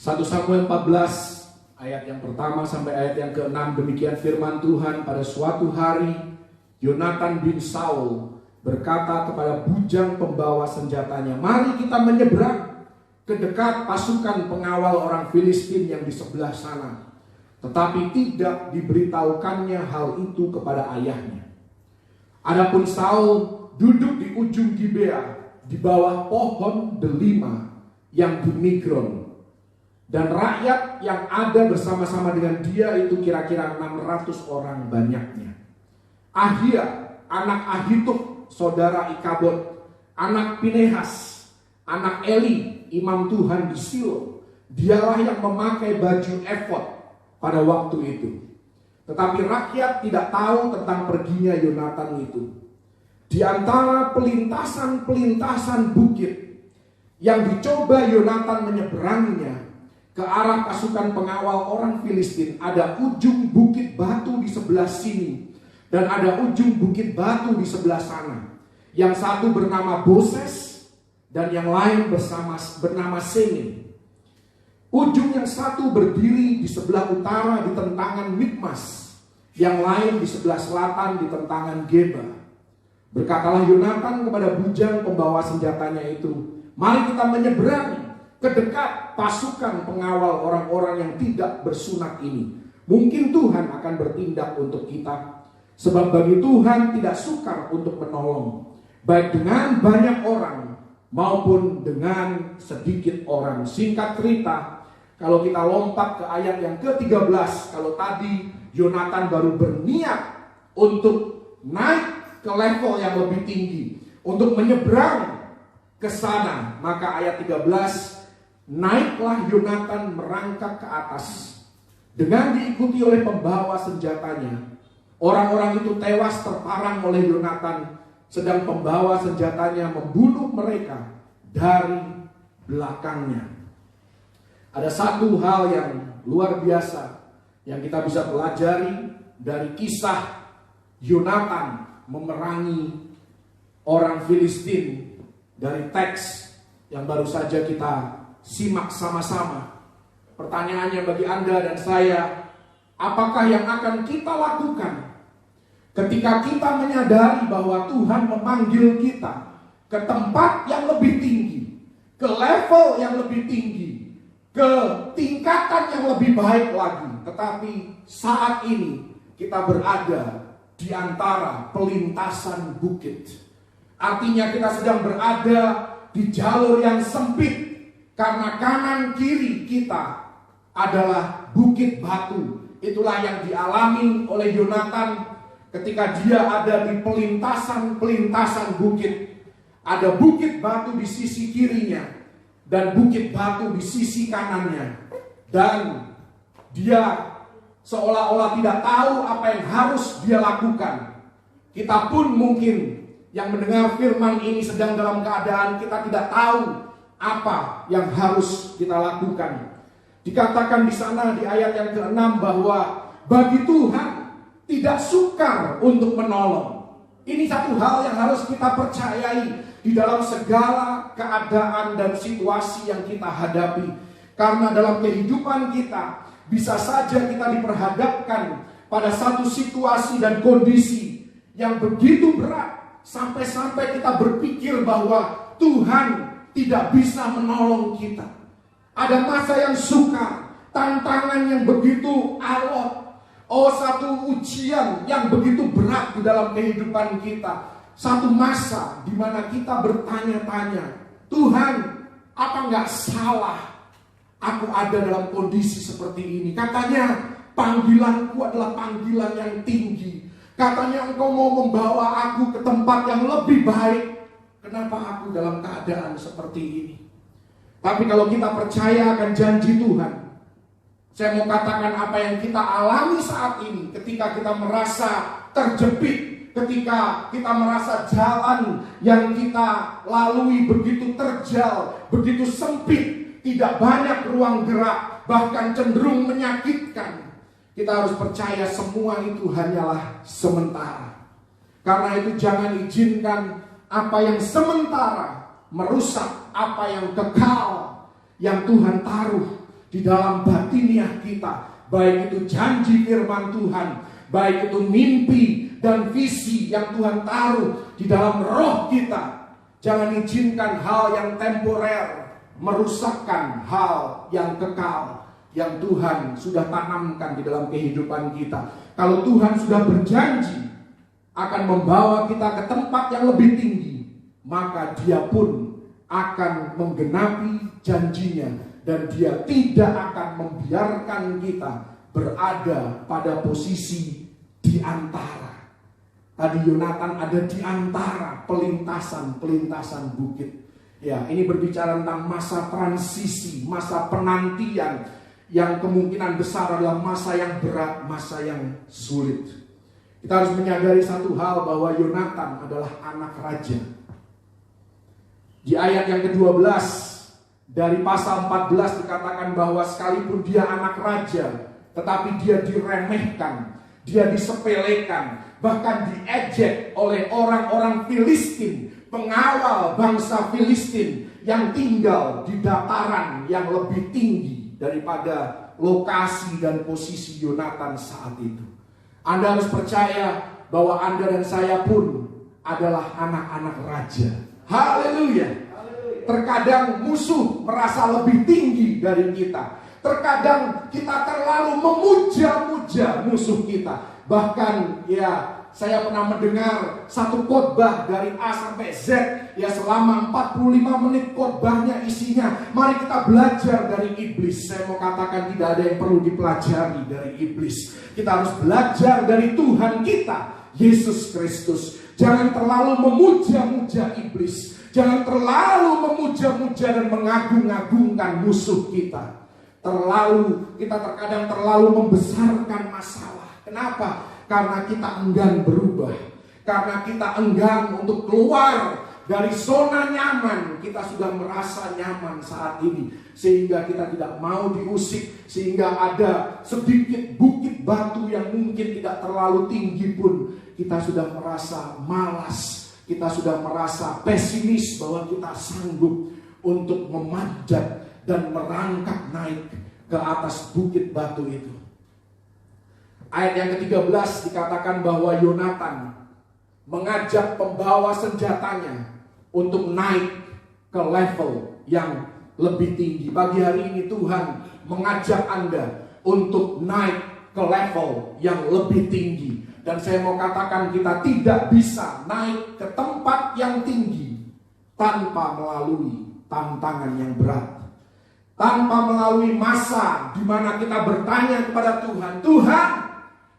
1 Samuel 14 ayat yang pertama sampai ayat yang ke-6, demikian firman Tuhan. Pada suatu hari Yonatan bin Saul berkata kepada bujang pembawa senjatanya, "Mari kita menyeberang ke dekat pasukan pengawal orang Filistin yang di sebelah sana." Tetapi tidak diberitahukannya hal itu kepada ayahnya. Adapun Saul duduk di ujung Gibea di bawah pohon delima yang di Migron. Dan rakyat yang ada bersama-sama dengan dia itu kira-kira 600 orang banyaknya. Ahia, anak Ahitub, saudara Ikabod, anak Pinehas, anak Eli, imam Tuhan di Silo, dialah yang memakai baju efod pada waktu itu. Tetapi rakyat tidak tahu tentang perginya Yonatan itu. Di antara pelintasan-pelintasan bukit yang dicoba Yonatan menyeberanginya ke arah pasukan pengawal orang Filistin, ada ujung bukit batu di sebelah sini dan ada ujung bukit batu di sebelah sana. Yang satu bernama Boses dan yang lain bernama Senin. Ujung yang satu berdiri di sebelah utara di tentangan Mikmas, yang lain di sebelah selatan di tentangan Geba. Berkatalah Yonatan kepada bujang pembawa senjatanya itu, "Mari kita menyeberangi ke dekat pasukan pengawal orang-orang yang tidak bersunat ini. Mungkin Tuhan akan bertindak untuk kita. Sebab bagi Tuhan tidak sukar untuk menolong, baik dengan banyak orang maupun dengan sedikit orang." Singkat cerita, kalau kita lompat ke ayat yang ke-13, kalau tadi Yonatan baru berniat untuk naik ke level yang lebih tinggi, untuk menyeberang ke sana, maka ayat 13, naiklah Yonatan merangkak ke atas dengan diikuti oleh pembawa senjatanya. Orang-orang itu tewas terparang oleh Yonatan, sedang pembawa senjatanya membunuh mereka dari belakangnya. Ada satu hal yang luar biasa yang kita bisa pelajari dari kisah Yonatan memerangi orang Filistin dari teks yang baru saja kita simak sama-sama. Pertanyaannya bagi Anda dan saya, apakah yang akan kita lakukan ketika kita menyadari bahwa Tuhan memanggil kita ke tempat yang lebih tinggi, ke level yang lebih tinggi, ke tingkatan yang lebih baik lagi, tetapi saat ini kita berada di antara pelintasan bukit. Artinya kita sedang berada di jalur yang sempit, karena kanan kiri kita adalah bukit batu. Itulah yang dialami oleh Yonatan ketika dia ada di pelintasan-pelintasan bukit. Ada bukit batu di sisi kirinya dan bukit batu di sisi kanannya. Dan dia seolah-olah tidak tahu apa yang harus dia lakukan. Kita pun mungkin yang mendengar firman ini sedang dalam keadaan kita tidak tahu apa yang harus kita lakukan. Dikatakan di sana di ayat yang ke-6 bahwa bagi Tuhan tidak sukar untuk menolong. Ini satu hal yang harus kita percayai di dalam segala keadaan dan situasi yang kita hadapi. Karena dalam kehidupan kita bisa saja kita diperhadapkan pada satu situasi dan kondisi yang begitu berat sampai-sampai kita berpikir bahwa Tuhan tidak bisa menolong kita. Ada masa yang sukar, tantangan yang begitu alot, satu ujian yang begitu berat di dalam kehidupan kita. Satu masa di mana kita bertanya-tanya, Tuhan, apa nggak salah aku ada dalam kondisi seperti ini? Katanya panggilanku adalah panggilan yang tinggi. Katanya Engkau mau membawa aku ke tempat yang lebih baik. Kenapa aku dalam keadaan seperti ini? Tapi kalau kita percaya akan janji Tuhan, saya mau katakan apa yang kita alami saat ini, ketika kita merasa terjepit, ketika kita merasa jalan yang kita lalui begitu terjal, begitu sempit, tidak banyak ruang gerak, bahkan cenderung menyakitkan. Kita harus percaya semua itu hanyalah sementara. Karena itu jangan izinkan apa yang sementara merusak apa yang kekal yang Tuhan taruh di dalam batiniah kita, baik itu janji firman Tuhan, baik itu mimpi dan visi yang Tuhan taruh di dalam roh kita. Jangan izinkan hal yang temporer merusakkan hal yang kekal yang Tuhan sudah tanamkan di dalam kehidupan kita. Kalau Tuhan sudah berjanji akan membawa kita ke tempat yang lebih tinggi, maka Dia pun akan menggenapi janjinya, dan Dia tidak akan membiarkan kita berada pada posisi di antara. Tadi Yonatan ada di antara pelintasan bukit. Ya, ini berbicara tentang masa transisi, masa penantian yang kemungkinan besar adalah masa yang berat, masa yang sulit. Kita harus menyadari satu hal, bahwa Yonatan adalah anak raja. Di ayat yang ke-12 dari pasal 14 dikatakan bahwa sekalipun dia anak raja, tetapi dia diremehkan, dia disepelekan, bahkan diejek oleh orang-orang Filistin, pengawal bangsa Filistin yang tinggal di dataran yang lebih tinggi daripada lokasi dan posisi Yonatan saat itu. Anda harus percaya bahwa Anda dan saya pun adalah anak-anak raja. Haleluya. Terkadang musuh merasa lebih tinggi dari kita. Terkadang kita terlalu memuja-muja musuh kita. Bahkan ya, saya pernah mendengar satu khotbah dari A sampai Z, ya selama 45 menit khotbahnya isinya, mari kita belajar dari iblis. Saya mau katakan tidak ada yang perlu dipelajari dari iblis. Kita harus belajar dari Tuhan kita, Yesus Kristus. Jangan terlalu memuja-muja iblis. Jangan terlalu memuja-muja dan mengagung-agungkan musuh kita. Kita terkadang terlalu membesarkan masalah. Kenapa? Karena kita enggan berubah. Karena kita enggan untuk keluar dari zona nyaman. Kita sudah merasa nyaman saat ini, sehingga kita tidak mau diusik. Sehingga ada sedikit bukit batu yang mungkin tidak terlalu tinggi pun, kita sudah merasa malas. Kita sudah merasa pesimis bahwa kita sanggup untuk memanjat dan merangkak naik ke atas bukit batu itu. Ayat yang ke-13 dikatakan bahwa Yonatan mengajak pembawa senjatanya untuk naik ke level yang lebih tinggi. Pagi hari ini Tuhan mengajak Anda untuk naik ke level yang lebih tinggi. Dan saya mau katakan, kita tidak bisa naik ke tempat yang tinggi tanpa melalui tantangan yang berat. Tanpa melalui masa di mana kita bertanya kepada Tuhan, Tuhan,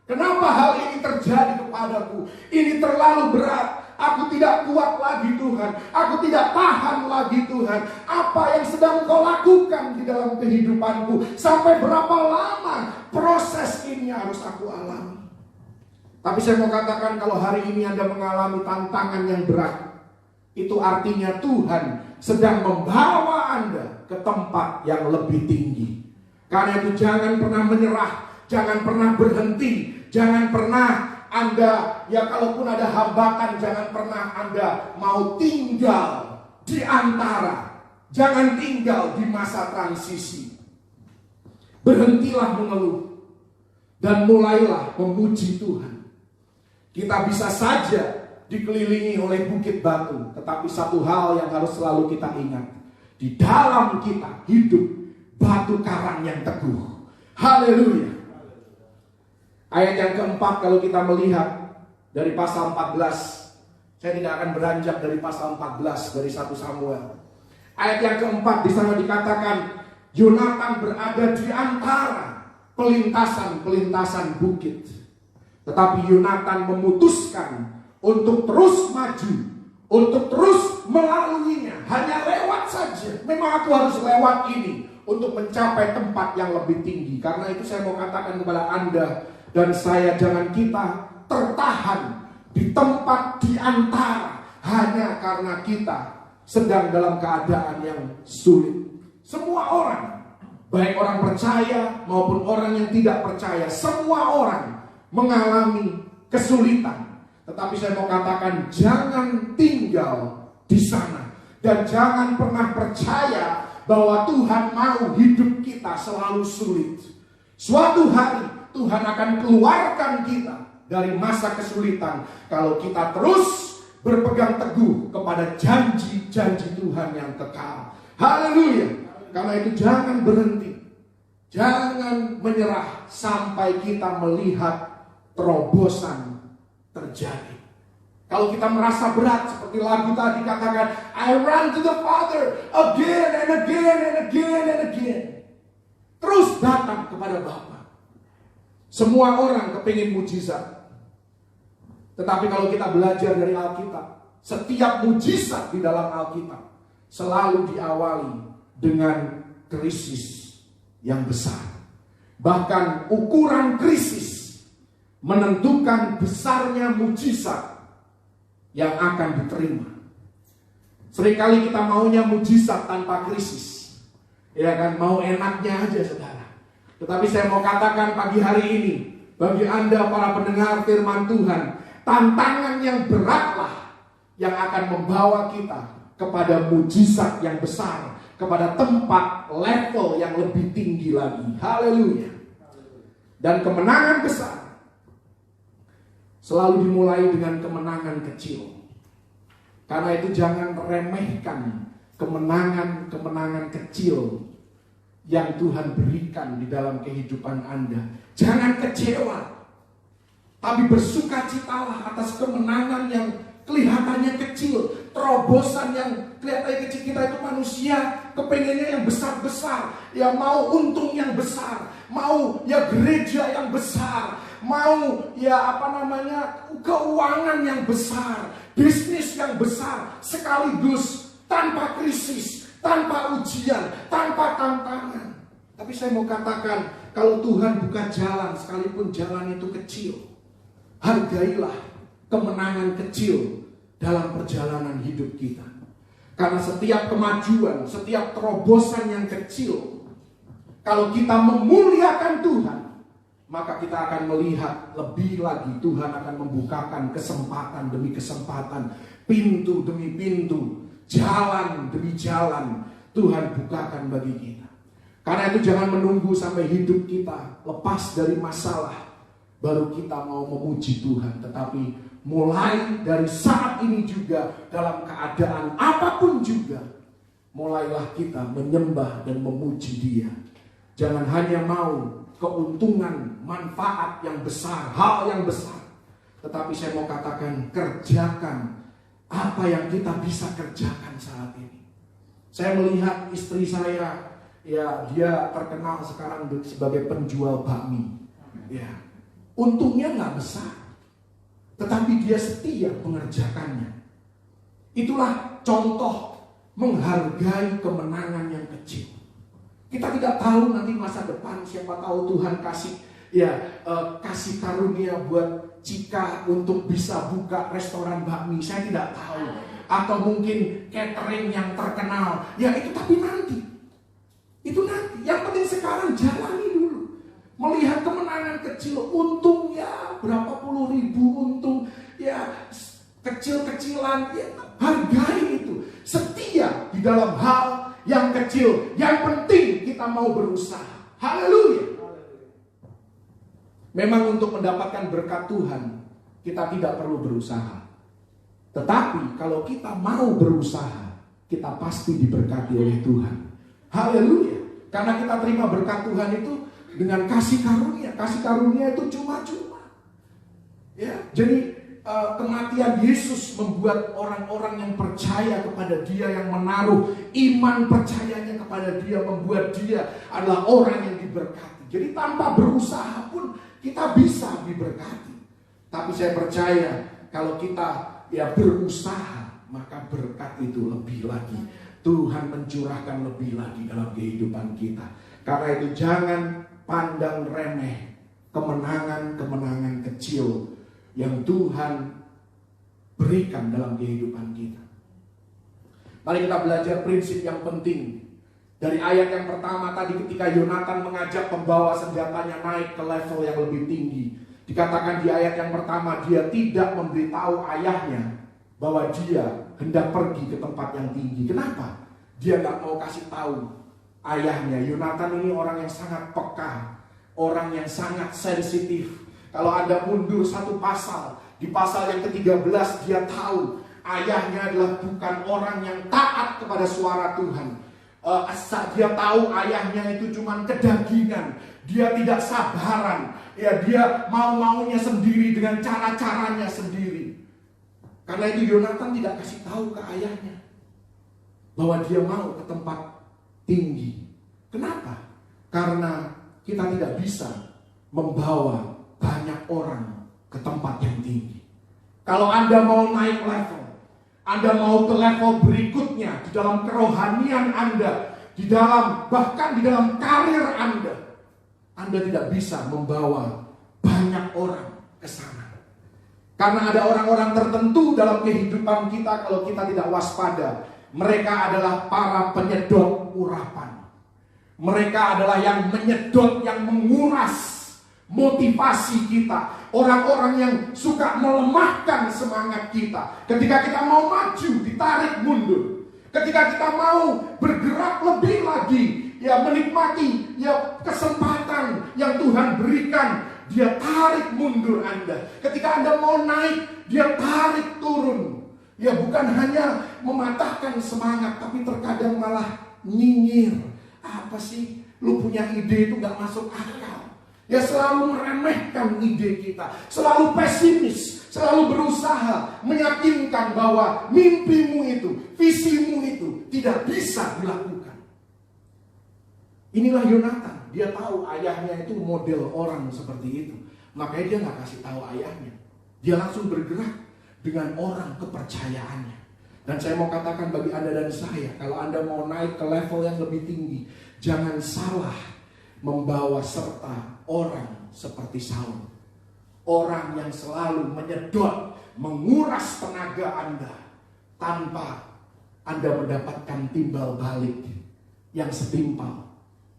kenapa hal ini terjadi kepadaku? Ini terlalu berat. Aku tidak kuat lagi Tuhan. Aku tidak tahan lagi Tuhan. Apa yang sedang Kau lakukan di dalam kehidupanku? Sampai berapa lama proses ini harus aku alami? Tapi saya mau katakan, kalau hari ini Anda mengalami tantangan yang berat, itu artinya Tuhan sedang membawa Anda ke tempat yang lebih tinggi. Karena itu jangan pernah menyerah, jangan pernah berhenti, jangan pernah Anda, ya kalaupun ada hambatan, jangan pernah Anda mau tinggal di antara. Jangan tinggal di masa transisi. Berhentilah mengeluh dan mulailah memuji Tuhan. Kita bisa saja dikelilingi oleh bukit batu, tetapi satu hal yang harus selalu kita ingat, di dalam kita hidup batu karang yang teguh. Haleluya. Ayat yang keempat, kalau kita melihat dari pasal 14, saya tidak akan beranjak dari pasal 14 dari 1 Samuel. Ayat yang keempat, di sana dikatakan Yonatan berada di antara pelintasan bukit. Tetapi Yonatan memutuskan untuk terus maju, untuk terus melaluinya. Hanya lewat saja. Memang aku harus lewat ini untuk mencapai tempat yang lebih tinggi. Karena itu saya mau katakan kepada Anda dan saya, jangan kita tertahan di tempat di antara hanya karena kita sedang dalam keadaan yang sulit. Semua orang, baik orang percaya maupun orang yang tidak percaya, semua orang mengalami kesulitan. Tetapi saya mau katakan, jangan tinggal di sana. Dan jangan pernah percaya bahwa Tuhan mau hidup kita selalu sulit. Suatu hari Tuhan akan keluarkan kita dari masa kesulitan kalau kita terus berpegang teguh kepada janji-janji Tuhan yang kekal. Haleluya. Karena itu jangan berhenti, jangan menyerah sampai kita melihat terobosan terjadi. Kalau kita merasa berat, seperti lagu tadi katakan, I run to the Father again and again and again and again. Terus datang kepada Bapa. Semua orang kepingin mujizat. Tetapi kalau kita belajar dari Alkitab, setiap mujizat di dalam Alkitab selalu diawali dengan krisis yang besar. Bahkan ukuran krisis menentukan besarnya mujizat yang akan diterima. Seringkali kita maunya mujizat tanpa krisis. Ya kan, mau enaknya aja saudara. Tetapi saya mau katakan pagi hari ini, bagi Anda para pendengar firman Tuhan, tantangan yang beratlah yang akan membawa kita kepada mujizat yang besar, kepada tempat level yang lebih tinggi lagi. Haleluya. Dan kemenangan besar selalu dimulai dengan kemenangan kecil. Karena itu jangan remehkan kemenangan-kemenangan kecil yang Tuhan berikan di dalam kehidupan Anda. Jangan kecewa, tapi bersukacitalah atas kemenangan yang kelihatannya kecil, terobosan yang kelihatannya kecil. Kita itu manusia, kepengennya yang besar-besar, ya mau untung yang besar, mau ya gereja yang besar, mau ya keuangan yang besar, bisnis yang besar, sekaligus tanpa krisis, tanpa ujian, tanpa tantangan. Tapi saya mau katakan, kalau Tuhan buka jalan, sekalipun jalan itu kecil, hargailah kemenangan kecil dalam perjalanan hidup kita. Karena setiap kemajuan, setiap terobosan yang kecil, kalau kita memuliakan Tuhan, maka kita akan melihat lebih lagi. Tuhan akan membukakan kesempatan demi kesempatan, pintu demi pintu, jalan demi jalan Tuhan bukakan bagi kita. Karena itu jangan menunggu sampai hidup kita lepas dari masalah baru kita mau memuji Tuhan. Tetapi mulai dari saat ini juga, dalam keadaan apapun juga, mulailah kita menyembah dan memuji Dia. Jangan hanya mau keuntungan, manfaat yang besar, hal yang besar. Tetapi saya mau katakan, kerjakan apa yang kita bisa kerjakan saat ini. Saya melihat istri saya, ya dia terkenal sekarang sebagai penjual bakmi. Ya, untungnya nggak besar, tetapi dia setia mengerjakannya. Itulah contoh menghargai kemenangan yang kecil. Kita tidak tahu nanti masa depan, siapa tahu Tuhan kasih karunia buat Cika untuk bisa buka restoran bakmi. Saya tidak tahu. Atau mungkin catering yang terkenal. Ya itu tapi nanti. Itu nanti. Yang penting sekarang jalani dulu. Melihat kemenangan kecil, untung ya berapa puluh ribu untung, ya kecil-kecilan, ya hargai itu. Setia di dalam hal yang kecil. Yang penting kita mau berusaha. Haleluya. Memang untuk mendapatkan berkat Tuhan, kita tidak perlu berusaha. Tetapi kalau kita mau berusaha, kita pasti diberkati oleh Tuhan. Haleluya. Karena kita terima berkat Tuhan itu dengan kasih karunia. Kasih karunia itu cuma-cuma. Ya, jadi kematian Yesus membuat orang-orang yang percaya kepada Dia, yang menaruh iman percayanya kepada Dia, membuat dia adalah orang yang diberkati. Jadi tanpa berusaha pun kita bisa diberkati. Tapi saya percaya kalau kita berusaha, maka berkat itu lebih lagi. Tuhan mencurahkan lebih lagi dalam kehidupan kita. Karena itu jangan pandang remeh kemenangan-kemenangan kecil yang Tuhan berikan dalam kehidupan kita. Mari kita belajar prinsip yang penting. Dari ayat yang pertama tadi, ketika Yonatan mengajak pembawa senjatanya naik ke level yang lebih tinggi, dikatakan di ayat yang pertama, dia tidak memberitahu ayahnya bahwa dia hendak pergi ke tempat yang tinggi. Kenapa? dia nggak mau kasih tahu ayahnya. Yonatan ini orang yang sangat peka, orang yang sangat sensitif. Kalau Anda mundur satu pasal, di pasal yang ke-13 dia tahu ayahnya adalah bukan orang yang taat kepada suara Tuhan. Dia tahu ayahnya itu cuma kedagingan, dia tidak sabaran, ya dia mau-maunya sendiri dengan cara-caranya sendiri. Karena itu Yonatan tidak kasih tahu ke ayahnya bahwa dia mau ke tempat tinggi. Kenapa? Karena kita tidak bisa membawa banyak orang ke tempat yang tinggi. Kalau Anda mau naik level, Anda mau ke level berikutnya di dalam kerohanian Anda, bahkan di dalam karir Anda tidak bisa membawa banyak orang ke sana. Karena ada orang-orang tertentu dalam kehidupan kita, kalau kita tidak waspada, mereka adalah para penyedot urapan. Mereka adalah yang menyedot, yang menguras motivasi kita. Orang-orang yang suka melemahkan semangat kita. Ketika kita mau maju, ditarik mundur. Ketika kita mau bergerak lebih lagi, ya menikmati ya kesempatan yang Tuhan berikan, dia tarik mundur Anda. Ketika Anda mau naik, dia tarik turun. Ya bukan hanya mematahkan semangat, tapi terkadang malah nyinyir. Apa sih? Lu punya ide itu gak masuk akal. Ya selalu meremehkan ide kita, selalu pesimis, selalu berusaha meyakinkan bahwa mimpimu itu, visimu itu tidak bisa dilakukan. Inilah Yonatan, dia tahu ayahnya itu model orang seperti itu. Makanya dia gak kasih tahu ayahnya. Dia langsung bergerak dengan orang kepercayaannya. Dan saya mau katakan bagi Anda dan saya, kalau Anda mau naik ke level yang lebih tinggi, jangan salah membawa serta orang seperti Saul. Orang yang selalu menyedot, menguras tenaga Anda tanpa Anda mendapatkan timbal balik yang setimpal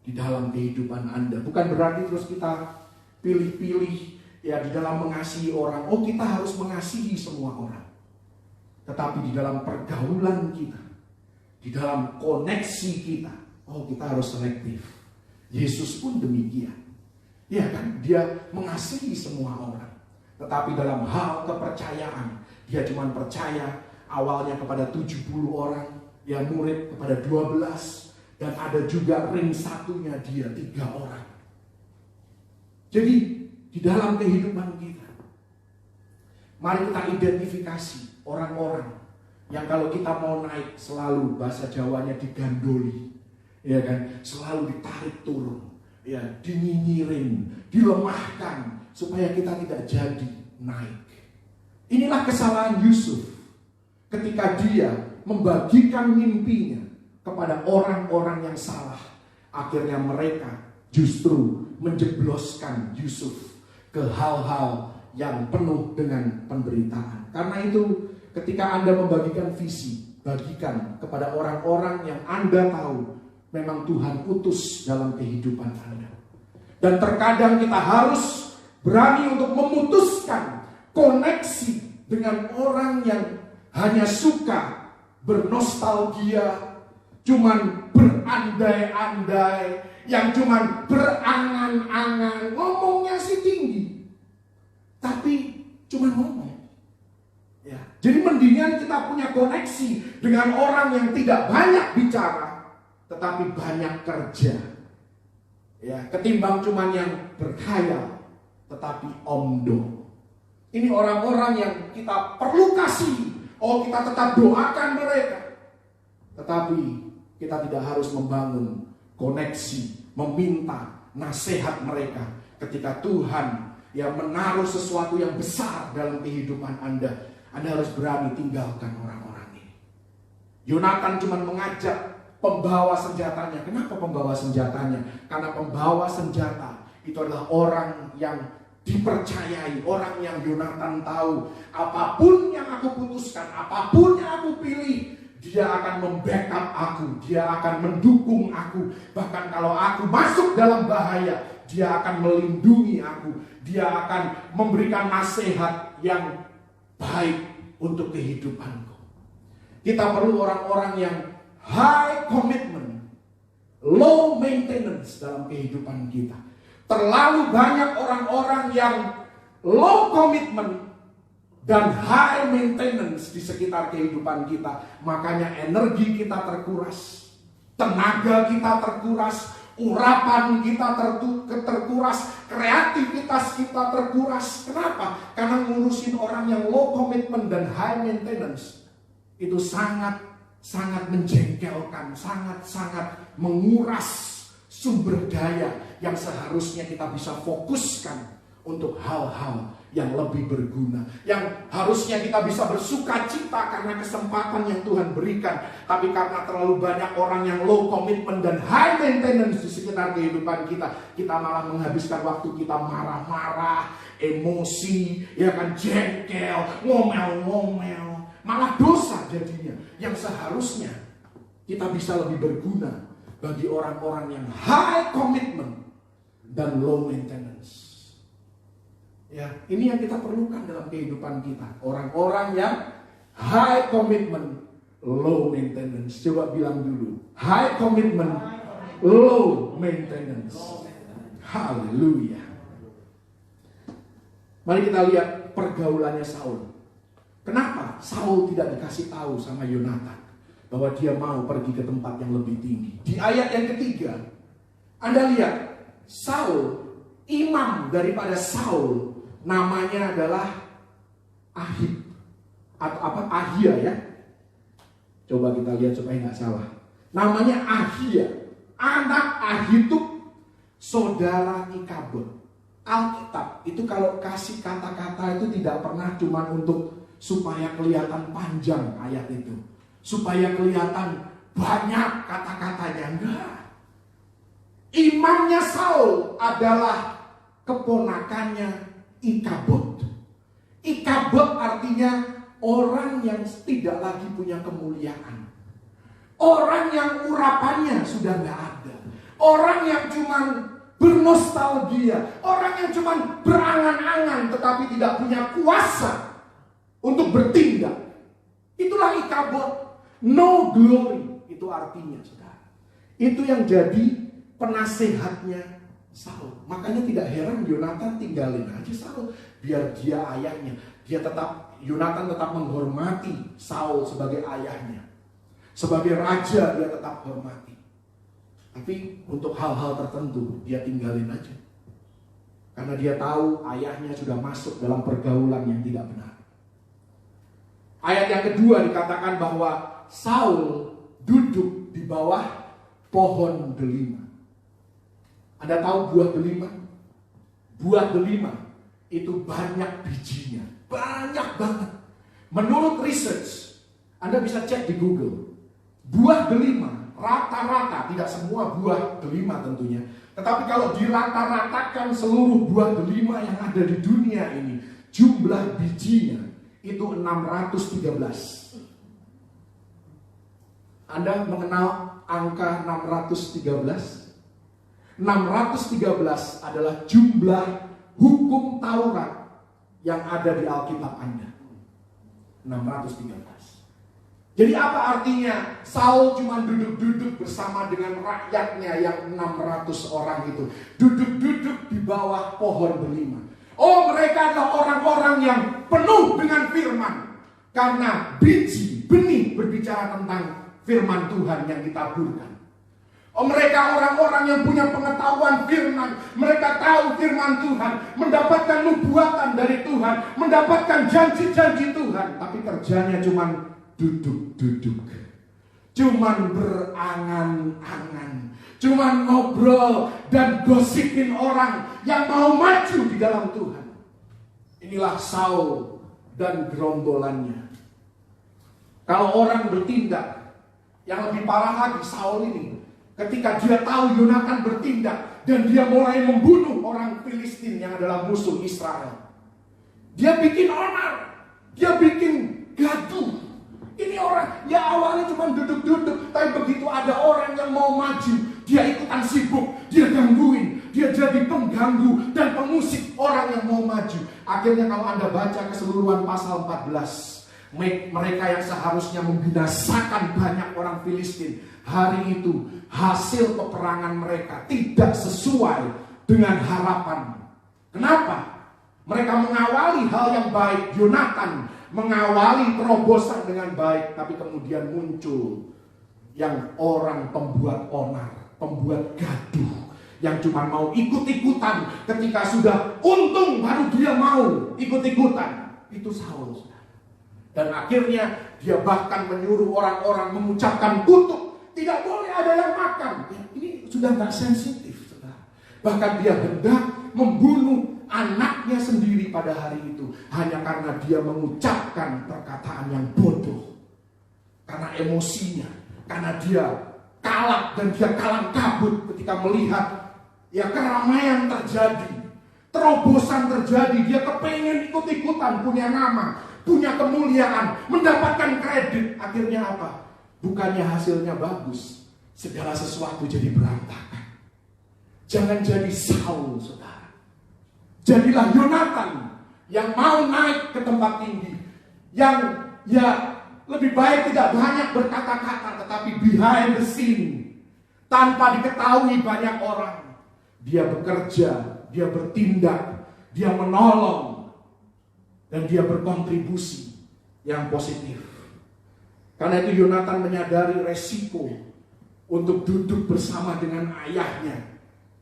di dalam kehidupan Anda. Bukan berarti terus kita pilih-pilih ya di dalam mengasihi orang. Oh, kita harus mengasihi semua orang. Tetapi di dalam pergaulan kita, di dalam koneksi kita, oh kita harus selektif. Yesus pun demikian. Ya kan, dia mengasihi semua orang. Tetapi dalam hal kepercayaan, dia cuma percaya awalnya kepada 70 orang, ya murid kepada 12, dan ada juga ring satunya dia 3 orang. Jadi di dalam kehidupan kita, mari kita identifikasi orang-orang yang kalau kita mau naik selalu bahasa Jawanya digandoli. Ya kan, selalu ditarik turun, ya, dinyinyirin, dilemahkan supaya kita tidak jadi naik. Inilah kesalahan Yusuf ketika dia membagikan mimpinya kepada orang-orang yang salah. Akhirnya mereka justru menjebloskan Yusuf ke hal-hal yang penuh dengan penderitaan. Karena itu ketika Anda membagikan visi, bagikan kepada orang-orang yang Anda tahu memang Tuhan utus dalam kehidupan Anda. Dan terkadang kita harus berani untuk memutuskan koneksi dengan orang yang hanya suka bernostalgia, cuman berandai-andai, yang cuman berangan-angan, ngomongnya sih tinggi, tapi cuman ngomong. Ya. Jadi mendingan kita punya koneksi dengan orang yang tidak banyak bicara, tetapi banyak kerja. Ya, ketimbang cuman yang berkhayal tetapi omdo. Ini orang-orang yang kita perlu kasih. Oh, kita tetap doakan mereka. Tetapi kita tidak harus membangun koneksi, meminta nasihat mereka ketika Tuhan yang menaruh sesuatu yang besar dalam kehidupan Anda. Anda harus berani tinggalkan orang-orang ini. Yonatan cuma mengajak pembawa senjatanya. Kenapa pembawa senjatanya? Karena pembawa senjata itu adalah orang yang dipercayai, orang yang Yonatan tahu apapun yang aku putuskan, apapun yang aku pilih, dia akan membackup aku, dia akan mendukung aku. Bahkan kalau aku masuk dalam bahaya, dia akan melindungi aku, dia akan memberikan nasihat yang baik untuk kehidupanku. Kita perlu orang-orang yang high commitment, low maintenance dalam kehidupan kita. Terlalu banyak orang-orang yang low commitment dan high maintenance di sekitar kehidupan kita. Makanya energi kita terkuras, tenaga kita terkuras, urapan kita terkuras, kreativitas kita terkuras. Kenapa? Karena ngurusin orang yang low commitment dan high maintenance itu sangat menjengkelkan, sangat menguras sumber daya yang seharusnya kita bisa fokuskan untuk hal-hal yang lebih berguna, yang harusnya kita bisa bersuka cita karena kesempatan yang Tuhan berikan. Tapi karena terlalu banyak orang yang low commitment dan high maintenance di sekitar kehidupan kita, kita malah menghabiskan waktu kita marah-marah, emosi, ya kan, jengkel, ngomel-ngomel, malah dosa jadinya. Yang seharusnya kita bisa lebih berguna bagi orang-orang yang high commitment dan low maintenance. Ya, ini yang kita perlukan dalam kehidupan kita. Orang-orang yang high commitment, low maintenance. Coba bilang dulu, high commitment, low maintenance. Haleluya. Mari kita lihat pergaulannya Saul. Kenapa Saul tidak dikasih tahu sama Yonatan bahwa dia mau pergi ke tempat yang lebih tinggi? Di ayat yang ketiga, Anda lihat Saul, imam daripada Saul, namanya adalah Ahib atau Ahia ya. Coba kita lihat supaya nggak salah. Namanya Ahia, anak Ahitub, saudara Ikabod. Alkitab itu kalau kasih kata-kata itu tidak pernah cuma untuk supaya kelihatan panjang ayat itu, supaya kelihatan banyak kata-katanya. Enggak. Imamnya Saul adalah keponakannya Ikabod. Ikabod artinya orang yang tidak lagi punya kemuliaan. Orang yang urapannya sudah gak ada. Orang yang cuma bernostalgia. Orang yang cuma berangan-angan tetapi tidak punya kuasa untuk bertindak. Itulah Ikabod. No glory. Itu artinya, saudara. Itu yang jadi penasehatnya Saul. Makanya tidak heran Yonatan tinggalin aja Saul, biar dia ayahnya. Yonatan tetap menghormati Saul sebagai ayahnya. Sebagai raja dia tetap hormati. Tapi untuk hal-hal tertentu dia tinggalin aja. Karena dia tahu ayahnya sudah masuk dalam pergaulan yang tidak benar. Ayat yang kedua dikatakan bahwa Saul duduk di bawah pohon delima. Anda tahu buah delima? Buah delima itu banyak bijinya. Banyak banget. Menurut research, Anda bisa cek di Google. Buah delima, rata-rata, tidak semua buah delima tentunya. Tetapi kalau dirata-ratakan seluruh buah delima yang ada di dunia ini, jumlah bijinya itu 613. Anda mengenal angka 613? 613 adalah jumlah hukum Taurat yang ada di Alkitab Anda. 613. Jadi apa artinya Saul cuma duduk-duduk bersama dengan rakyatnya yang 600 orang itu. Duduk-duduk di bawah pohon delima. Oh, mereka adalah orang-orang yang penuh dengan firman. Karena biji, benih berbicara tentang firman Tuhan yang ditaburkan. Oh, mereka orang-orang yang punya pengetahuan firman. Mereka tahu firman Tuhan, mendapatkan nubuatan dari Tuhan, mendapatkan janji-janji Tuhan. Tapi kerjanya cuma duduk-duduk, cuma berangan-angan, cuma ngobrol dan gosipin orang yang mau maju di dalam Tuhan. Inilah Saul dan gerombolannya. Kalau orang bertindak, yang lebih parah lagi Saul ini, ketika dia tahu Yonatan bertindak dan dia mulai membunuh orang Filistin yang adalah musuh Israel, dia bikin onar, dia bikin gaduh. Ini orang, ya awalnya cuma duduk-duduk, tapi begitu ada orang yang mau maju, dia ikutan sibuk, dia gangguin, dia jadi pengganggu dan pengusik orang yang mau maju. Akhirnya kalau Anda baca keseluruhan pasal 14, mereka yang seharusnya membinasakan banyak orang orang Filistin. Hari itu hasil peperangan mereka tidak sesuai dengan harapan. Kenapa? Mereka mengawali hal yang baik. Yonatan mengawali terobosan dengan baik, tapi kemudian muncul yang orang pembuat onar, pembuat gaduh, yang cuma mau ikut-ikutan. Ketika sudah untung baru dia mau ikut-ikutan. Itu Saul. Dan akhirnya dia bahkan menyuruh orang-orang mengucapkan kutuk. Tidak boleh ada yang makan. Ya, ini sudah gak sensitif, saudara. Bahkan dia hendak membunuh anaknya sendiri pada hari itu. Hanya karena dia mengucapkan perkataan yang bodoh. Karena emosinya. Karena dia kalak dan dia kalang kabut ketika melihat ya keramaian terjadi. Terobosan terjadi. Dia kepengen ikut-ikutan, punya nama, punya kemuliaan, mendapatkan kredit. Akhirnya apa? Bukannya hasilnya bagus, segala sesuatu jadi berantakan. Jangan jadi Saul, saudara. Jadilah Yonatan yang mau naik ke tempat tinggi, yang ya lebih baik tidak banyak berkata-kata, tetapi behind the scene, tanpa diketahui banyak orang, dia bekerja, dia bertindak, dia menolong, dan dia berkontribusi yang positif. Karena itu Yonatan menyadari resiko untuk duduk bersama dengan ayahnya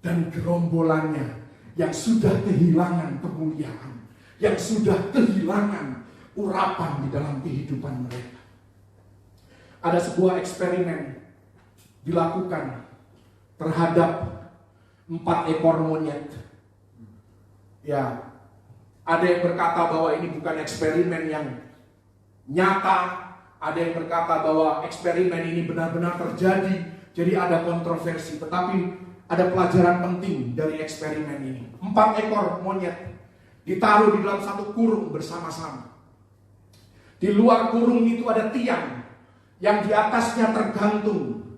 dan gerombolannya yang sudah kehilangan kemuliaan, yang sudah kehilangan urapan di dalam kehidupan mereka. Ada sebuah eksperimen dilakukan terhadap 4 ekor monyet. Ya, ada yang berkata bahwa ini bukan eksperimen yang nyata. Ada yang berkata bahwa eksperimen ini benar-benar terjadi. Jadi ada kontroversi. Tetapi ada pelajaran penting dari eksperimen ini. 4 ekor monyet ditaruh di dalam satu kurung bersama-sama. Di luar kurung itu ada tiang yang di atasnya tergantung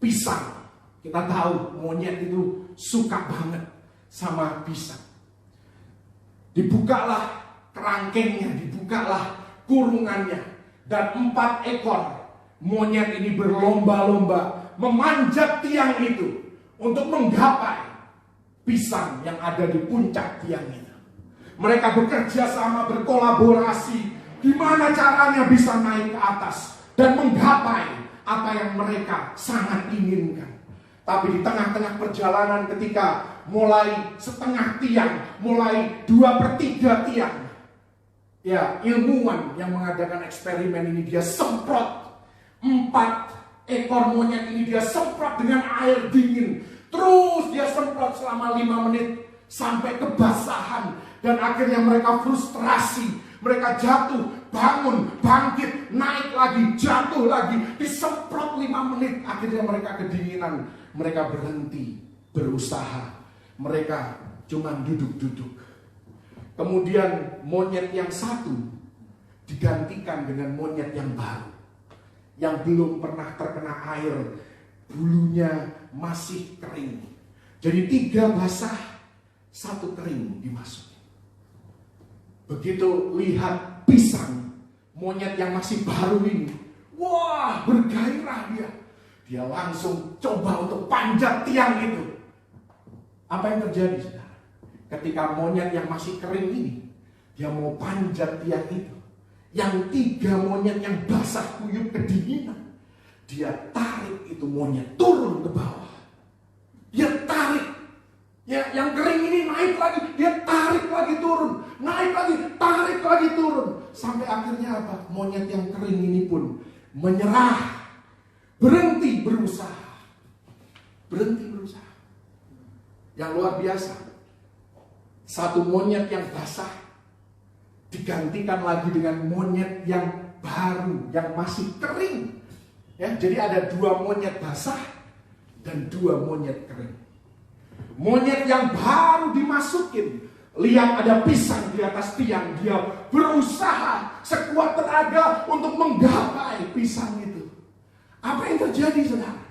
pisang. Kita tahu monyet itu suka banget sama pisang. Dibukalah kerangkengnya, dibukalah kurungannya, dan 4 ekor monyet ini berlomba-lomba memanjat tiang itu untuk menggapai pisang yang ada di puncak tiang itu. Mereka bekerja sama, berkolaborasi, gimana caranya bisa naik ke atas dan menggapai apa yang mereka sangat inginkan. Tapi di tengah-tengah perjalanan ketika mulai setengah tiang, mulai 2/3 tiang, ya, ilmuwan yang mengadakan eksperimen ini dia semprot 4 ekor monyet ini, dia semprot dengan air dingin. Terus dia semprot selama 5 menit sampai kebasahan. Dan akhirnya mereka frustrasi. Mereka jatuh, bangun, bangkit, naik lagi, jatuh lagi. Disemprot 5 menit. Akhirnya mereka kedinginan. Mereka berhenti berusaha. Mereka cuma duduk-duduk. Kemudian monyet yang satu digantikan dengan monyet yang baru, yang belum pernah terkena air, bulunya masih kering. Jadi 3 basah, 1 kering dimasukin. Begitu lihat pisang monyet yang masih baru ini, wah, bergairah dia. Dia langsung coba untuk panjat tiang itu. Apa yang terjadi, saudara? Ketika monyet yang masih kering ini, dia mau panjat tiang itu, yang 3 monyet yang basah kuyup kedinginan, dia tarik itu monyet turun ke bawah. Dia tarik. Ya, yang kering ini naik lagi, dia tarik lagi turun, naik lagi, tarik lagi turun. Sampai akhirnya apa? Monyet yang kering ini pun menyerah, berhenti berusaha. Berhenti berusaha. Yang luar biasa, 1 monyet yang basah digantikan lagi dengan monyet yang baru, yang masih kering. Ya, jadi ada 2 monyet basah dan 2 monyet kering. Monyet yang baru dimasukin, lihat ada pisang di atas tiang, dia berusaha sekuat tenaga untuk menggapai pisang itu. Apa yang terjadi, saudara?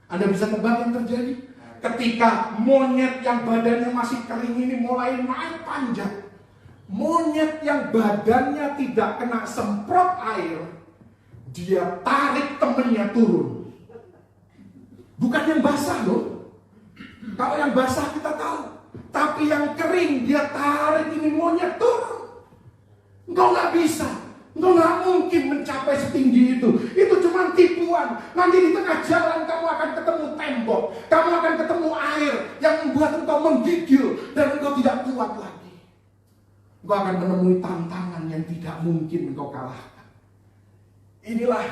Anda bisa tebak yang terjadi? Ketika monyet yang badannya masih kering ini mulai naik panjat, monyet yang badannya tidak kena semprot air, dia tarik temennya turun. Bukan yang basah loh. Kalau yang basah kita tahu. Tapi yang kering dia tarik ini monyet turun. Engkau gak bisa. Engkau gak mungkin mencapai setinggi itu. Itu cuma tipuan. Nanti di tengah jalan kamu akan ketemu tembok. Kamu akan ketemu air yang membuat engkau menggigil. Dan engkau tidak kuat lagi. Engkau akan menemui tantangan yang tidak mungkin engkau kalahkan. Inilah,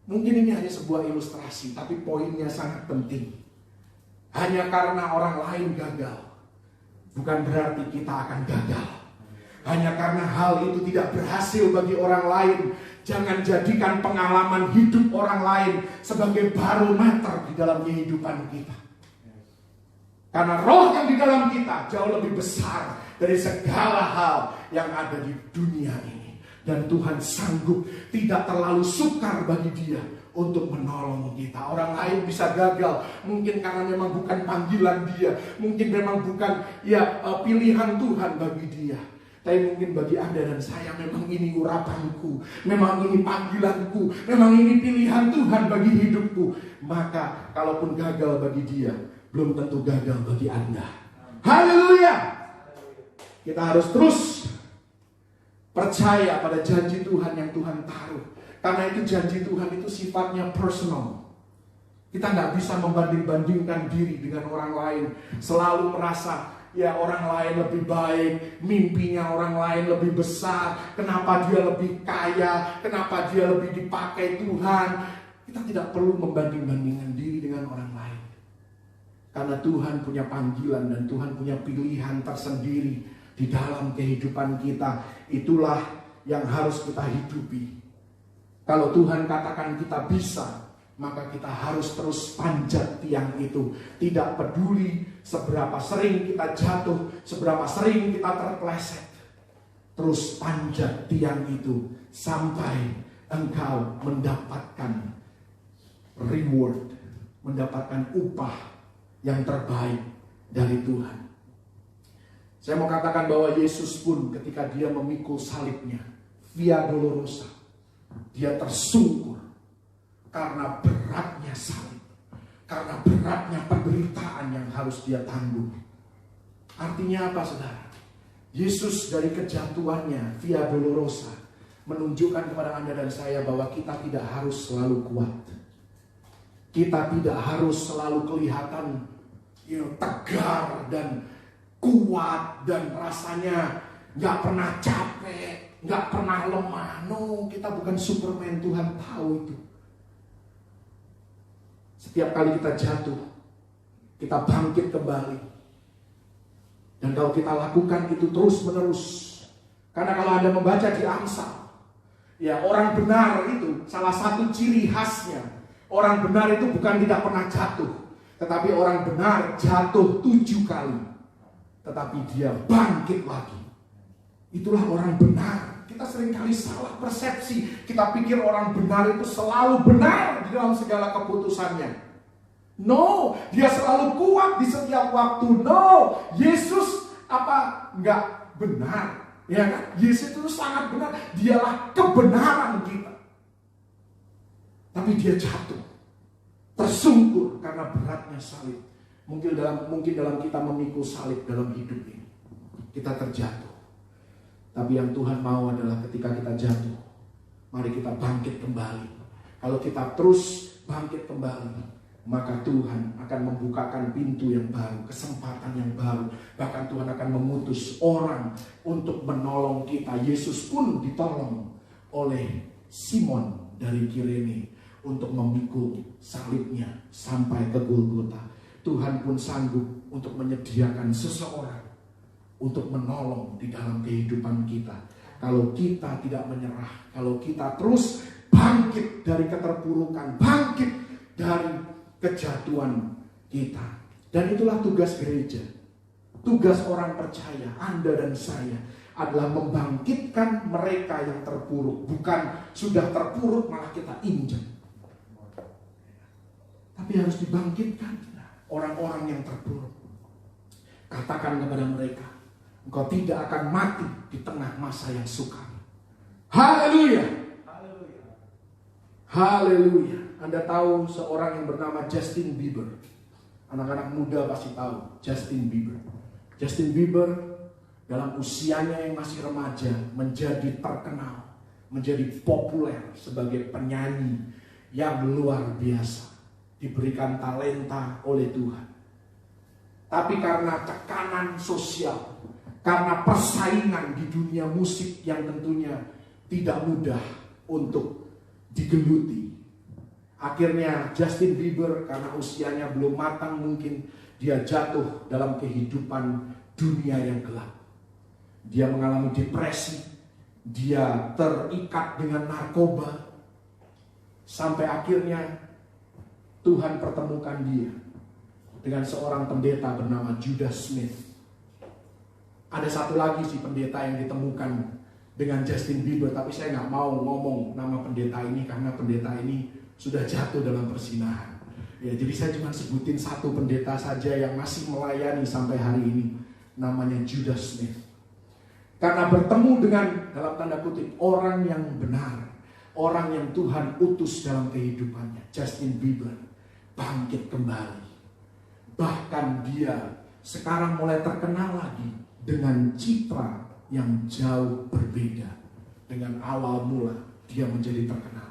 mungkin ini hanya sebuah ilustrasi. Tapi poinnya sangat penting. Hanya karena orang lain gagal, bukan berarti kita akan gagal. Hanya karena hal itu tidak berhasil bagi orang lain, jangan jadikan pengalaman hidup orang lain sebagai barometer di dalam kehidupan kita. Karena roh yang di dalam kita jauh lebih besar dari segala hal yang ada di dunia ini. Dan Tuhan sanggup, tidak terlalu sukar bagi Dia untuk menolong kita. Orang lain bisa gagal, mungkin karena memang bukan panggilan dia, mungkin memang bukan pilihan Tuhan bagi dia. Tapi mungkin bagi Anda dan saya memang ini urapanku, memang ini panggilanku, memang ini pilihan Tuhan bagi hidupku. Maka kalaupun gagal bagi dia, belum tentu gagal bagi Anda. Haleluya. Kita harus terus percaya pada janji Tuhan yang Tuhan taruh. Karena itu janji Tuhan itu sifatnya personal. Kita nggak bisa membanding-bandingkan diri dengan orang lain. Selalu merasa orang lain lebih baik, mimpinya orang lain lebih besar. Kenapa dia lebih kaya? Kenapa dia lebih dipakai Tuhan? Kita tidak perlu membanding-bandingkan diri dengan orang lain. Karena Tuhan punya panggilan dan Tuhan punya pilihan tersendiri di dalam kehidupan kita. Itulah yang harus kita hidupi. Kalau Tuhan katakan kita bisa, maka kita harus terus panjat tiang itu. Tidak peduli seberapa sering kita jatuh, seberapa sering kita terpleset. Terus panjat tiang itu sampai engkau mendapatkan reward, mendapatkan upah yang terbaik dari Tuhan. Saya mau katakan bahwa Yesus pun ketika dia memikul salibnya, Via Dolorosa, dia tersungkur karena beratnya salib, karena beratnya penderitaan yang harus dia tanggung. Artinya apa, saudara? Yesus dari kejatuhannya Via Dolorosa menunjukkan kepada Anda dan saya bahwa kita tidak harus selalu kuat. Kita tidak harus selalu kelihatan tegar dan kuat dan rasanya gak pernah capek, gak pernah lemah. No, kita bukan Superman, Tuhan tahu itu. Setiap kali kita jatuh, kita bangkit kembali. Dan kalau kita lakukan itu terus menerus. Karena kalau Anda membaca di Amsal, orang benar itu salah satu ciri khasnya. Orang benar itu bukan tidak pernah jatuh, tetapi orang benar jatuh 7 kali, tetapi dia bangkit lagi. Itulah orang benar. Kita seringkali salah persepsi. Kita pikir orang benar itu selalu benar di dalam segala keputusannya. No, dia selalu kuat di setiap waktu. No, Yesus enggak benar? Ya kan? Yesus itu sangat benar. Dialah kebenaran kita. Tapi dia jatuh, tersungkur karena beratnya salib. Mungkin dalam kita memikul salib dalam hidup ini, kita terjatuh. Tapi yang Tuhan mau adalah ketika kita jatuh, mari kita bangkit kembali. Kalau kita terus bangkit kembali, maka Tuhan akan membukakan pintu yang baru, kesempatan yang baru. Bahkan Tuhan akan mengutus orang untuk menolong kita. Yesus pun ditolong oleh Simon dari Kirene untuk memikul salibnya sampai ke Golgota. Tuhan pun sanggup untuk menyediakan seseorang untuk menolong di dalam kehidupan kita. Kalau kita tidak menyerah, kalau kita terus bangkit dari keterpurukan, bangkit dari kejatuhan kita. Dan itulah tugas gereja. Tugas orang percaya, Anda dan saya, adalah membangkitkan mereka yang terpuruk. Bukan sudah terpuruk malah kita injak. Tapi harus dibangkitkan orang-orang yang terpuruk. Katakan kepada mereka, engkau tidak akan mati di tengah masa yang sukar. Haleluya. Haleluya. Anda tahu seorang yang bernama Justin Bieber. Anak-anak muda pasti tahu Justin Bieber. Justin Bieber dalam usianya yang masih remaja menjadi terkenal, menjadi populer sebagai penyanyi yang luar biasa. Diberikan talenta oleh Tuhan. Tapi karena tekanan sosial, karena persaingan di dunia musik yang tentunya tidak mudah untuk digeluti, akhirnya Justin Bieber karena usianya belum matang, mungkin dia jatuh dalam kehidupan dunia yang gelap. Dia mengalami depresi, dia terikat dengan narkoba, sampai akhirnya Tuhan pertemukan dia dengan seorang pendeta bernama Judas Smith. Ada satu lagi si pendeta yang ditemukan dengan Justin Bieber, tapi saya nggak mau ngomong nama pendeta ini karena pendeta ini sudah jatuh dalam persinahan. Ya, jadi saya cuma sebutin satu pendeta saja yang masih melayani sampai hari ini, namanya Judas Smith. Karena bertemu dengan, dalam tanda kutip, orang yang benar, orang yang Tuhan utus dalam kehidupannya, Justin Bieber bangkit kembali. Bahkan dia sekarang mulai terkenal lagi dengan citra yang jauh berbeda. Dengan awal mula dia menjadi terkenal.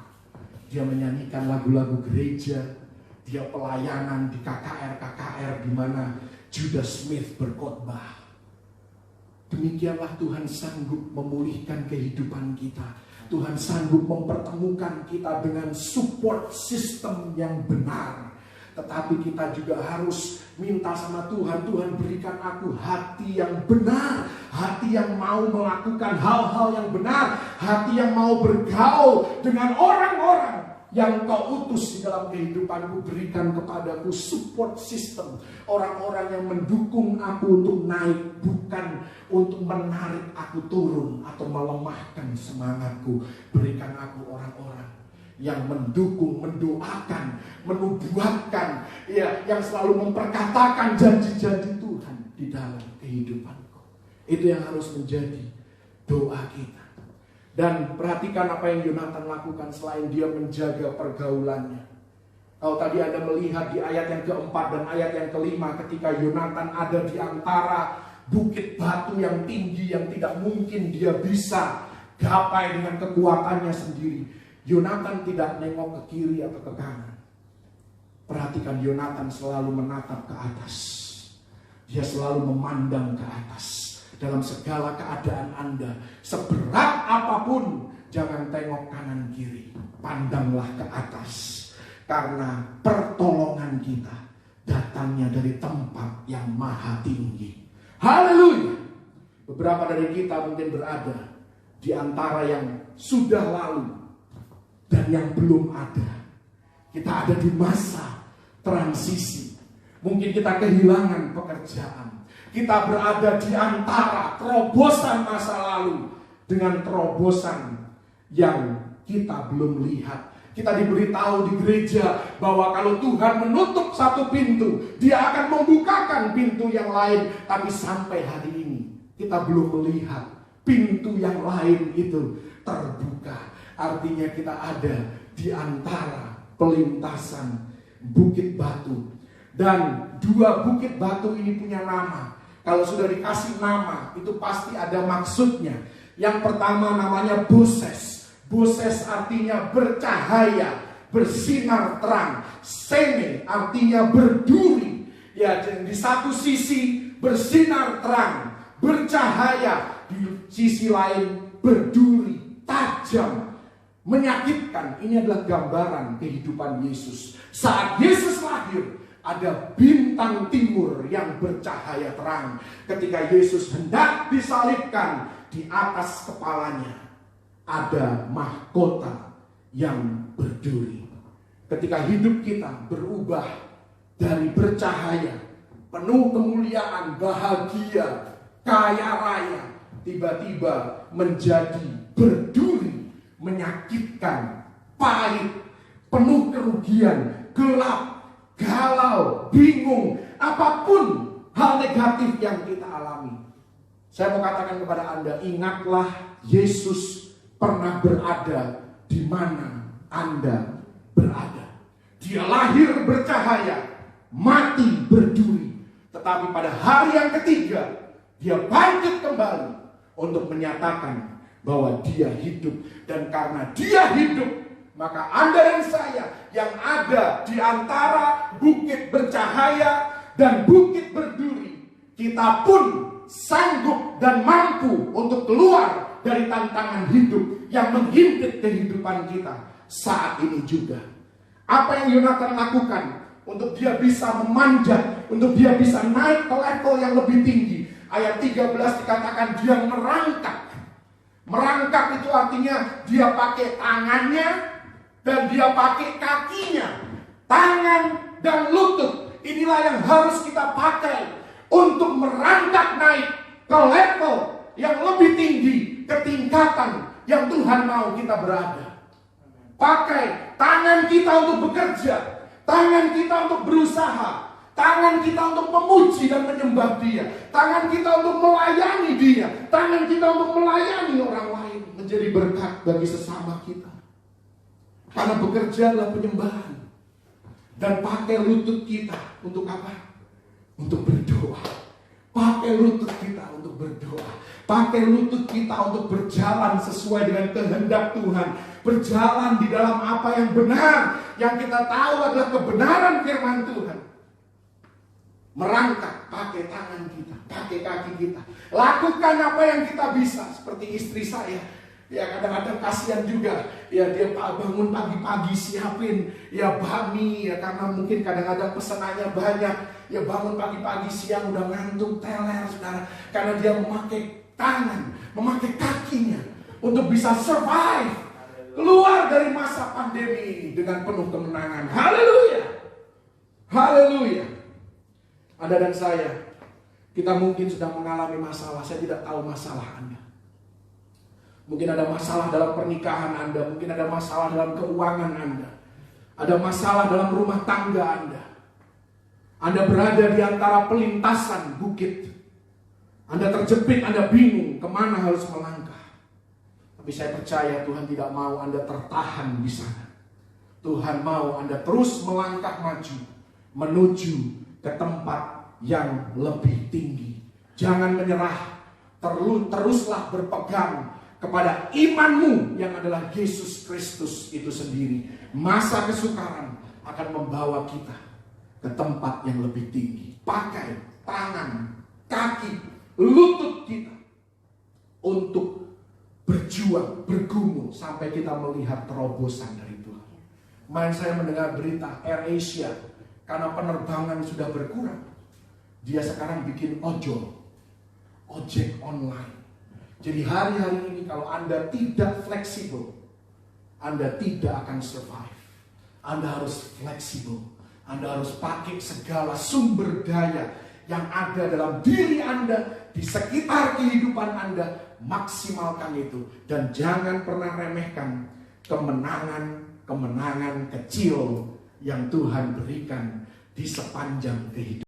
Dia menyanyikan lagu-lagu gereja, dia pelayanan di KKR di mana Judas Smith berkhotbah. Demikianlah Tuhan sanggup memulihkan kehidupan kita. Tuhan sanggup mempertemukan kita dengan support system yang benar. Tetapi kita juga harus minta sama Tuhan, Tuhan berikan aku hati yang benar, hati yang mau melakukan hal-hal yang benar, hati yang mau bergaul dengan orang-orang yang Kau utus di dalam kehidupanku. Berikan kepadaku support system, orang-orang yang mendukung aku untuk naik, bukan untuk menarik aku turun atau melemahkan semangatku. Berikan aku orang-orang yang mendukung, mendoakan, menubuatkan, ya, yang selalu memperkatakan janji-janji Tuhan di dalam kehidupanku. Itu yang harus menjadi doa kita. Dan perhatikan apa yang Yonatan lakukan selain dia menjaga pergaulannya. Kalau tadi Anda melihat di ayat yang keempat dan ayat yang kelima, ketika Yonatan ada di antara bukit batu yang tinggi yang tidak mungkin dia bisa gapai dengan kekuatannya sendiri, Yonatan tidak nengok ke kiri atau ke kanan. Perhatikan, Yonatan selalu menatap ke atas. Dia selalu memandang ke atas. Dalam segala keadaan Anda, seberat apapun, jangan tengok kanan kiri. Pandanglah ke atas. Karena pertolongan kita datangnya dari tempat yang maha tinggi. Haleluya. Beberapa dari kita mungkin berada di antara yang sudah lalu dan yang belum ada. Kita ada di masa transisi. Mungkin kita kehilangan pekerjaan. Kita berada di antara terobosan masa lalu dengan terobosan yang kita belum lihat. Kita diberitahu di gereja bahwa kalau Tuhan menutup satu pintu, Dia akan membukakan pintu yang lain. Tapi sampai hari ini kita belum melihat pintu yang lain itu terbuka. Artinya kita ada di antara pelintasan bukit batu. Dan dua bukit batu ini punya nama. Kalau sudah dikasih nama, itu pasti ada maksudnya. Yang pertama namanya Boses. Boses artinya bercahaya, bersinar terang. Sene artinya berduri. Ya, di satu sisi bersinar terang, bercahaya. Di sisi lain berduri, tajam, menyakitkan. Ini adalah gambaran kehidupan Yesus. Saat Yesus lahir, ada bintang timur yang bercahaya terang. Ketika Yesus hendak disalibkan, di atas kepalanya ada mahkota yang berduri. Ketika hidup kita berubah dari bercahaya, penuh kemuliaan, bahagia, kaya raya, tiba-tiba menjadi berduri, menyakitkan, pahit, penuh kerugian, gelap, galau, bingung, apapun hal negatif yang kita alami. Saya mau katakan kepada Anda, ingatlah Yesus pernah berada di mana Anda berada. Dia lahir bercahaya, mati berduri. Tetapi pada hari yang ketiga, dia bangkit kembali untuk menyatakan bahwa dia hidup. Dan karena dia hidup, maka Anda dan saya yang ada di antara bukit bercahaya dan bukit berduri, kita pun sanggup dan mampu untuk keluar dari tantangan hidup yang menghimpit kehidupan kita saat ini juga. Apa yang Yonatan lakukan untuk dia bisa memanjat, untuk dia bisa naik ke level yang lebih tinggi? Ayat 13 dikatakan dia merangkak. Merangkak itu artinya dia pakai tangannya dan dia pakai kakinya. Tangan dan lutut, inilah yang harus kita pakai untuk merangkak naik ke level yang lebih tinggi, ke tingkatan yang Tuhan mau kita berada. Pakai tangan kita untuk bekerja, tangan kita untuk berusaha, tangan kita untuk memuji dan menyembah Dia, tangan kita untuk melayani Dia, tangan kita untuk melayani orang lain, menjadi berkat bagi sesama kita. Karena bekerja adalah penyembahan. Dan pakai lutut kita untuk apa? Untuk berdoa. Pakai lutut kita untuk berdoa. Pakai lutut kita untuk berjalan sesuai dengan kehendak Tuhan. Berjalan di dalam apa yang benar, yang kita tahu adalah kebenaran firman Tuhan. Merangkak, pakai tangan kita, pakai kaki kita. Lakukan apa yang kita bisa. Seperti istri saya, ya kadang-kadang kasihan juga. Ya dia bangun pagi-pagi siapin ya bakmi, ya karena mungkin kadang-kadang pesenannya banyak. Ya bangun pagi-pagi siang udah ngantuk teler, saudara. Karena dia memakai tangan, memakai kakinya untuk bisa survive, keluar dari masa pandemi ini dengan penuh kemenangan. Haleluya, haleluya. Anda dan saya, kita mungkin sedang mengalami masalah. Saya tidak tahu masalah Anda. Mungkin ada masalah dalam pernikahan Anda, mungkin ada masalah dalam keuangan Anda, ada masalah dalam rumah tangga Anda. Anda berada di antara pelintasan bukit. Anda terjepit, Anda bingung kemana harus melangkah. Tapi saya percaya Tuhan tidak mau Anda tertahan di sana. Tuhan mau Anda terus melangkah maju, menuju ke tempat yang lebih tinggi. Jangan menyerah, teruslah berpegang kepada imanmu yang adalah Yesus Kristus itu sendiri. Masa kesukaran akan membawa kita ke tempat yang lebih tinggi. Pakai tangan, kaki, lutut kita untuk berjuang, bergumul sampai kita melihat terobosan dari Tuhan. Kemarin saya mendengar berita AirAsia, karena penerbangan sudah berkurang, dia sekarang bikin ojek online. Jadi hari-hari ini kalau Anda tidak fleksibel, Anda tidak akan survive. Anda harus fleksibel. Anda harus pakai segala sumber daya yang ada dalam diri Anda, di sekitar kehidupan Anda. Maksimalkan itu. Dan jangan pernah remehkan kemenangan kecil yang Tuhan berikan di sepanjang kehidupan.